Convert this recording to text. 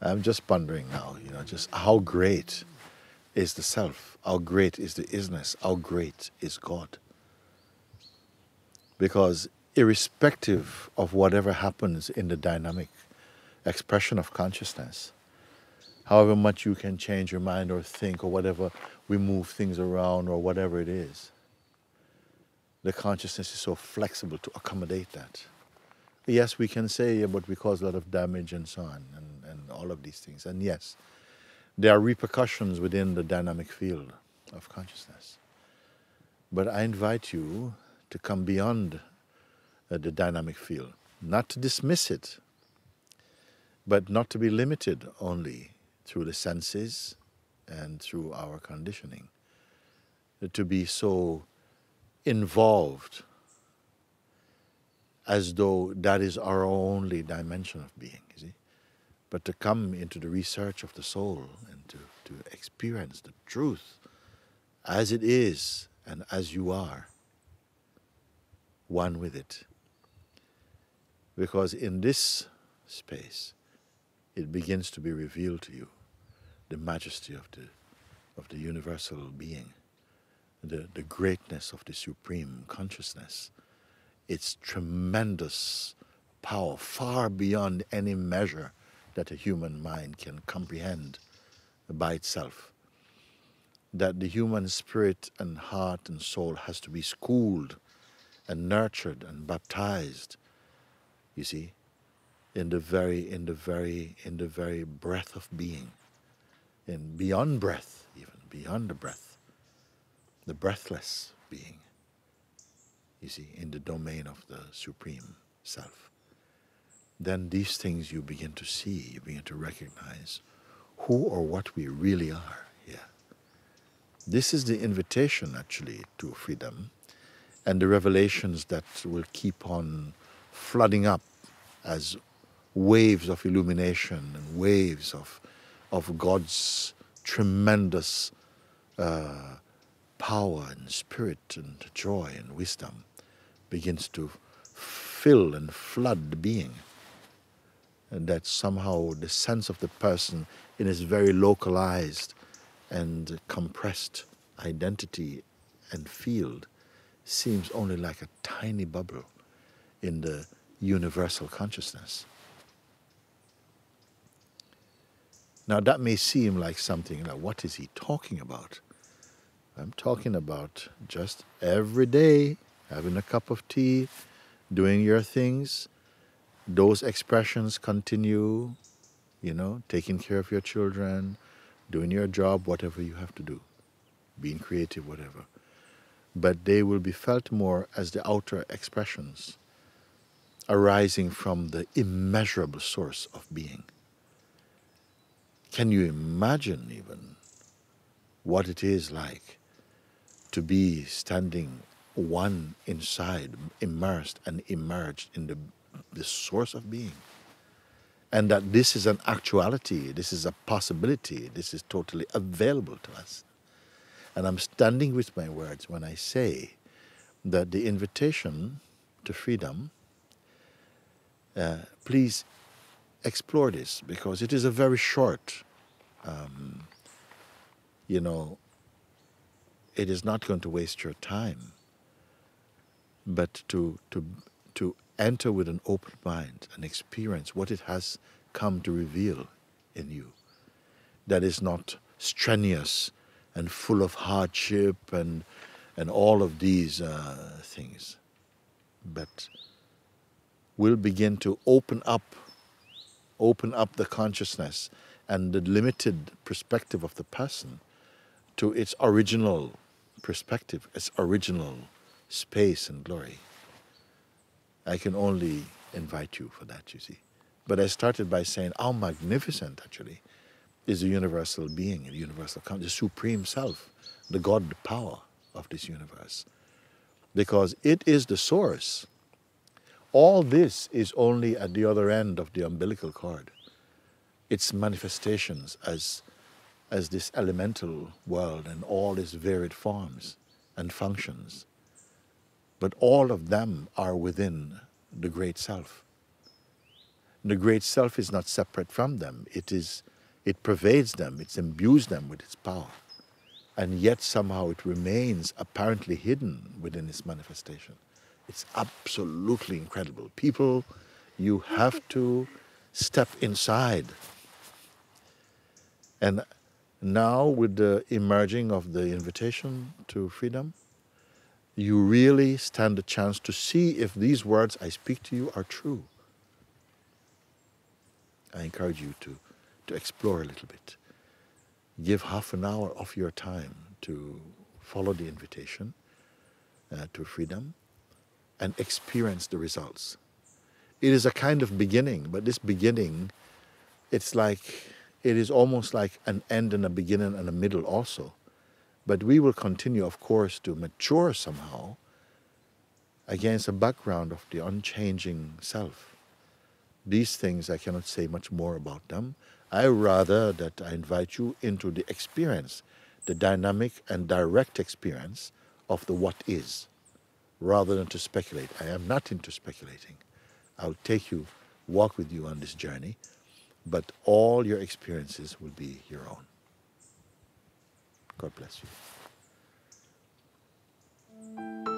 I'm just pondering now, just how great is the self, how great is the isness, how great is God. Because irrespective of whatever happens in the dynamic expression of consciousness, however much you can change your mind or think or whatever, we move things around or whatever it is, the consciousness is so flexible to accommodate that. Yes, we can say, yeah, but we cause a lot of damage and so on, and all of these things. And yes, there are repercussions within the dynamic field of consciousness. But I invite you to come beyond the dynamic field, not to dismiss it, but not to be limited only through the senses and through our conditioning, to be so involved as though that is our only dimension of being, you see? But to come into the research of the soul and to experience the truth as it is and as you are, one with it. Because in this space, it begins to be revealed to you the majesty of the universal being, the greatness of the supreme consciousness, its tremendous power, far beyond any measure that a human mind can comprehend by itself. That the human spirit and heart and soul has to be schooled and nurtured and baptized, you see, in the very breath of being, in beyond breath, even beyond the breathless being, you see, in the domain of the supreme self. Then these things you begin to see, you begin to recognize who or what we really are here. This is the invitation actually to freedom, and the revelations that will keep on flooding up as waves of illumination and waves of God's tremendous power and spirit and joy and wisdom begins to fill and flood the being. And that somehow the sense of the person in his very localized and compressed identity and field seems only like a tiny bubble in the universal consciousness. Now that may seem like something like, what is he talking about? I'm talking about just every day having a cup of tea, doing your things. Those expressions continue, taking care of your children, doing your job, whatever you have to do, being creative, whatever. But they will be felt more as the outer expressions arising from the immeasurable source of being. Can you imagine even what it is like to be standing one inside, immersed and immersed in the source of being? And that this is an actuality, this is a possibility, this is totally available to us. And I'm standing with my words when I say that the invitation to freedom, please explore this, because it is a very short, it is not going to waste your time, but to enter with an open mind and experience what it has come to reveal in you. That is not strenuous and full of hardship and all of these things, but will begin to open up the consciousness and the limited perspective of the person to its original perspective, its original space and glory. I can only invite you for that, you see. But I started by saying how magnificent, actually, is the universal being, the universal, the supreme self, the God power of this universe. Because it is the source. All this is only at the other end of the umbilical cord. Its manifestations as this elemental world and all its varied forms and functions. But all of them are within the great self. The great self is not separate from them. It pervades them, it imbues them with its power. And yet somehow it remains apparently hidden within its manifestation. It's absolutely incredible. People, you have to step inside. And now with the emerging of the invitation to freedom, you really stand a chance to see if these words I speak to you are true. I encourage you to explore a little bit. Give half an hour of your time to follow the invitation to freedom and experience the results. It is a kind of beginning, but this beginning, it is almost like an end and a beginning and a middle also. But we will continue, of course, to mature somehow against a background of the unchanging self. These things, I cannot say much more about them. I rather that I invite you into the experience, the dynamic and direct experience of the what is, rather than to speculate. I am not into speculating. I'll take you, walk with you on this journey, but all your experiences will be your own. God bless you.